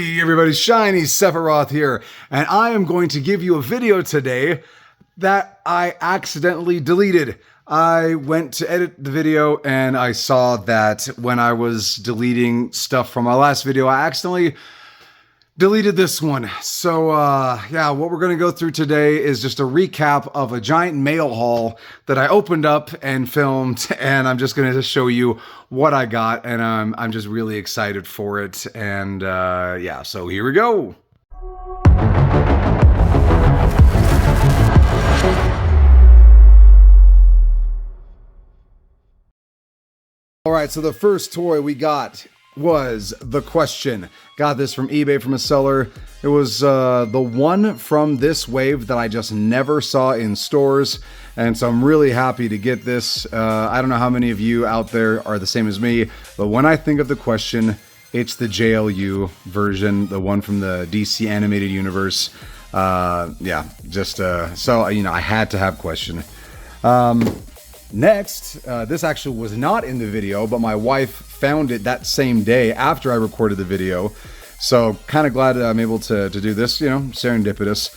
Hey everybody, Shiny Sephiroth here, and I am going to give you a video today that I accidentally deleted. I went to edit the video and I saw that when I was deleting stuff from my last video, I accidentally deleted this one. So yeah, what we're going to go through today is just a recap of a giant mail haul that I opened up and filmed, and I'm just going to show you what I got, and I'm just really excited for it. And yeah, so here we go. All right, so the first toy we got was the Question. Got this from eBay from a seller. It was the one from this wave that I just never saw in stores, and so I'm really happy to get this. I don't know how many of you out there are the same as me, but when I think of the Question, it's the JLU version, the one from the DC animated universe. Yeah, just so you know, I had to have Question. Next, this actually was not in the video, but my wife found it that same day after I recorded the video. So kind of glad I'm able to do this, you know, serendipitous.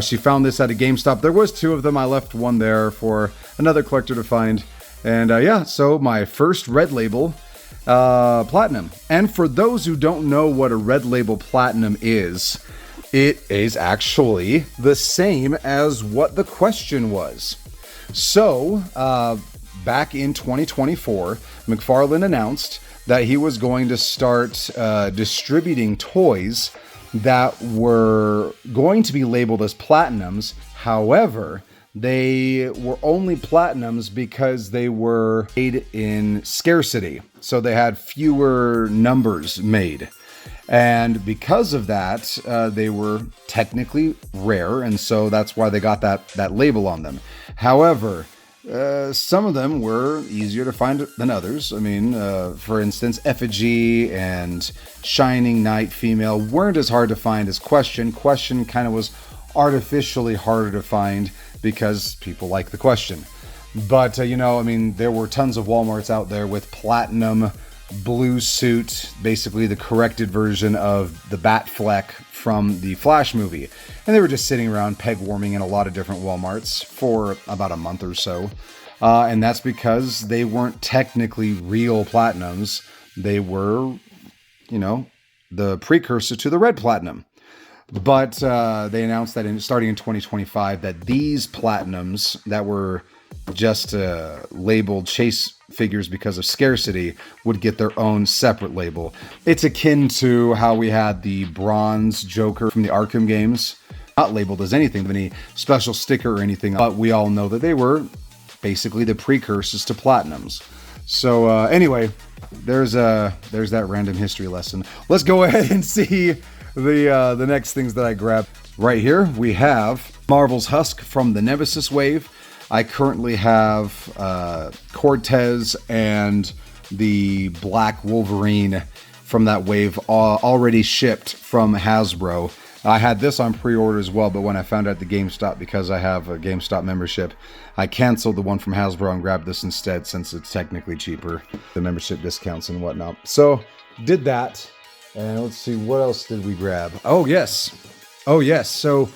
She found this at a GameStop. There was two of them. I left one there for another collector to find. And yeah, so my first Red Label Platinum. And for those who don't know what a Red Label Platinum is, it is actually the same as what the Question was. So, back in 2024, McFarlane announced that he was going to start distributing toys that were going to be labeled as platinums. However, they were only platinums because they were made in scarcity. So they had fewer numbers made. And because of that, they were technically rare, and so that's why they got that label on them. However, some of them were easier to find than others. I mean, for instance, Effigy and Shining Knight Female weren't as hard to find as Question. Question kind of was artificially harder to find because people like the Question. But, you know, I mean, there were tons of Walmarts out there with Platinum blue suit, basically the corrected version of the Batfleck from the Flash movie. And they were just sitting around peg warming in a lot of different Walmarts for about a month or so. And that's because they weren't technically real platinums. They were, you know, the precursor to the Red Platinum. But they announced that starting in 2025 that these platinums that were just labeled chase figures because of scarcity would get their own separate label. It's akin to how we had the bronze Joker from the Arkham games, not labeled as anything, any special sticker or anything, but we all know that they were basically the precursors to platinums. So anyway, there's that random history lesson. Let's go ahead and see the next things that I grabbed. Right here we have Marvel's Husk from the Nemesis wave. I currently have Cortez and the Black Wolverine from that wave already shipped from Hasbro. I had this on pre-order as well, but when I found out the GameStop, because I have a GameStop membership, I canceled the one from Hasbro and grabbed this instead since it's technically cheaper, the membership discounts and whatnot. So, did that, and let's see, what else did we grab? Oh yes, so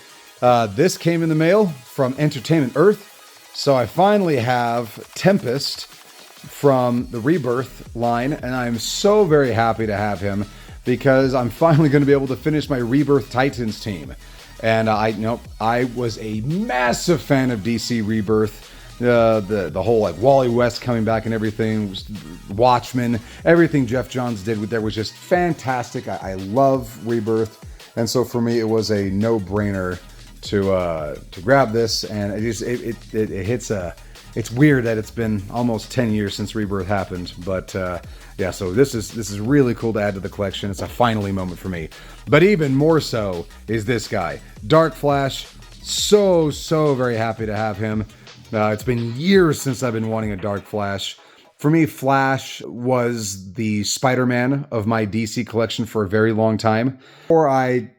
this came in the mail from Entertainment Earth. So I finally have Tempest from the Rebirth line, and I'm so very happy to have him because I'm finally going to be able to finish my Rebirth Titans team. And I was a massive fan of DC Rebirth. The whole like Wally West coming back and everything, Watchmen, everything Jeff Johns did with there was just fantastic. I love Rebirth, and so for me it was a no-brainer to grab this, and it hits it's weird that it's been almost 10 years since Rebirth happened, but yeah, so this is really cool to add to the collection. It's a finally moment for me. But even more so is this guy, Dark Flash. So very happy to have him. It's been years since I've been wanting a Dark Flash. For me, Flash was the Spider-Man of my DC collection for a very long time. Or I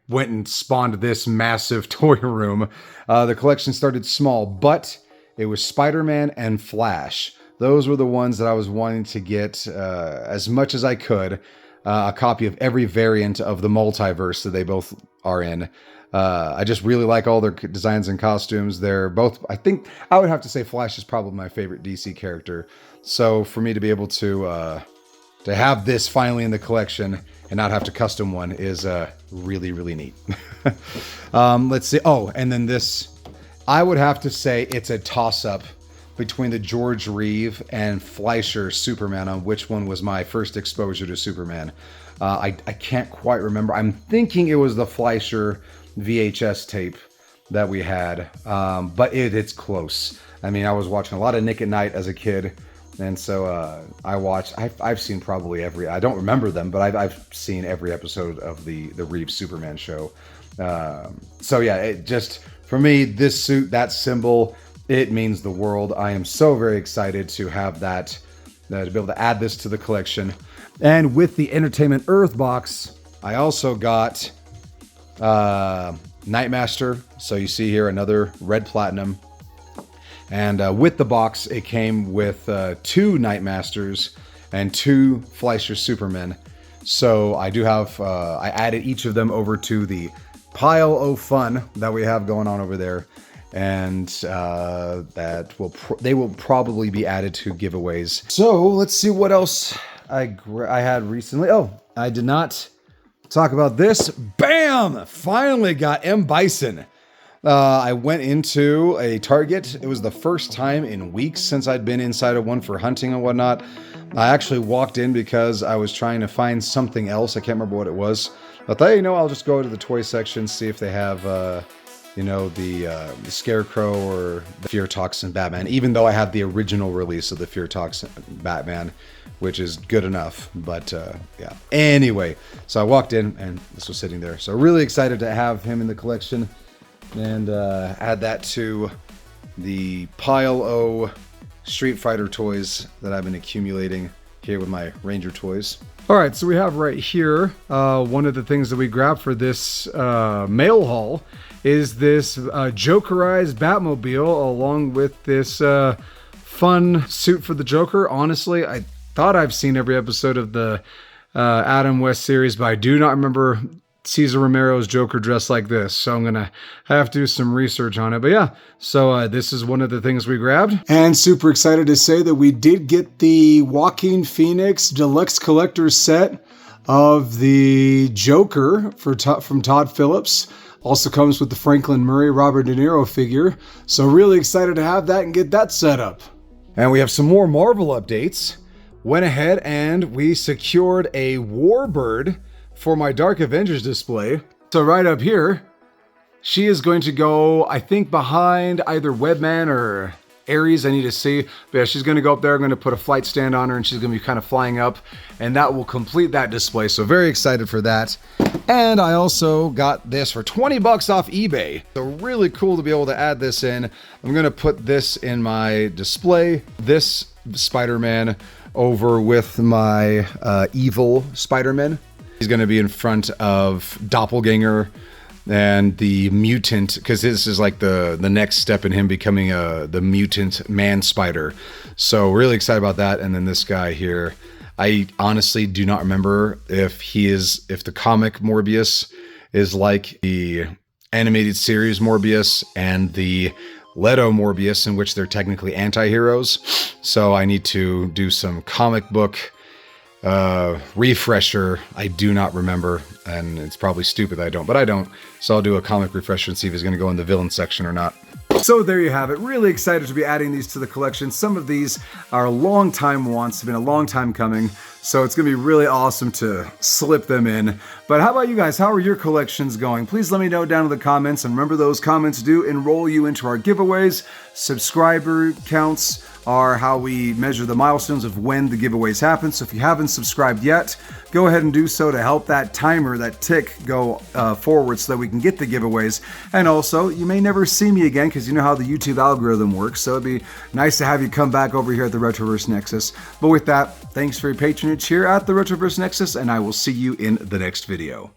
went and spawned this massive toy room. The collection started small, but it was Spider-Man and Flash. Those were the ones that I was wanting to get as much as I could. a copy of every variant of the Multiverse that they both are in. I just really like all their designs and costumes. They're both, I think, I would have to say Flash is probably my favorite DC character. So for me to be able to have this finally in the collection and not have to custom one is really, really neat. Let's see. Oh, and then this, I would have to say it's a toss-up between the George Reeve and Fleischer Superman on which one was my first exposure to Superman. I can't quite remember. I'm thinking it was the Fleischer VHS tape that we had, but it's close. I mean, I was watching a lot of Nick at Night as a kid, and so I've seen probably every, I don't remember them, but I've seen every episode of the Reeve Superman show. So yeah, it just, for me, this suit, that symbol, it means the world. I am so very excited to have that, to be able to add this to the collection. And with the Entertainment Earth box, I also got Nightmaster. So you see here another red platinum. And with the box, it came with 2 Nightmasters and 2 Fleischer Supermen. So I do have, I added each of them over to the pile of fun that we have going on over there. And they will probably be added to giveaways. So let's see what else I had recently. Oh, I did not talk about this. Bam! Finally got M. Bison. I went into a Target. It was the first time in weeks since I'd been inside of one for hunting and whatnot. I actually walked in because I was trying to find something else. I can't remember what it was. I thought, you know, I'll just go to the toy section, see if they have, you know, the Scarecrow or the Fear Toxin Batman, even though I have the original release of the Fear Toxin Batman, which is good enough. But yeah. Anyway, so I walked in and this was sitting there. So really excited to have him in the collection and add that to the pile of Street Fighter toys that I've been accumulating here with my Ranger toys. All right, so we have right here, one of the things that we grabbed for this mail haul is this Jokerized Batmobile along with this fun suit for the Joker. Honestly, I thought I've seen every episode of the Adam West series, but I do not remember Cesar Romero's Joker dressed like this, so I'm gonna have to do some research on it. But yeah, so this is one of the things we grabbed. And super excited to say that we did get the Joaquin Phoenix Deluxe Collector's set of the Joker from Todd Phillips. Also comes with the Franklin Murray Robert De Niro figure, so really excited to have that and get that set up. And we have some more Marvel updates. Went ahead and we secured a Warbird for my Dark Avengers display. So right up here, she is going to go, I think, behind either Webman or Ares. I need to see. But yeah, she's going to go up there. I'm going to put a flight stand on her and she's going to be kind of flying up. And that will complete that display. So very excited for that. And I also got this for 20 bucks off eBay. So really cool to be able to add this in. I'm going to put this in my display. This Spider-Man over with my evil Spider-Man. He's going to be in front of Doppelganger and the mutant, because this is like the next step in him becoming the mutant man spider. So really excited about that. And then this guy here, I honestly do not remember if the comic Morbius is like the animated series Morbius and the Leto Morbius, in which they're technically anti-heroes. So I need to do some comic book refresher. I do not remember, and it's probably stupid that I don't, but I don't. So I'll do a comic refresher and see if he's going to go in the villain section or not. So there you have it. Really excited to be adding these to the collection. Some of these are long time wants, have been a long time coming. So it's going to be really awesome to slip them in. But how about you guys? How are your collections going? Please let me know down in the comments. And remember, those comments do enroll you into our giveaways. Subscriber counts are how we measure the milestones of when the giveaways happen. So if you haven't subscribed yet, go ahead and do so to help that timer, that tick, go forward so that we can get the giveaways. And also, you may never see me again because you know how the YouTube algorithm works. So it'd be nice to have you come back over here at the Retroverse Nexus. But with that, thanks for your patronage here at the Retroverse Nexus, and I will see you in the next video.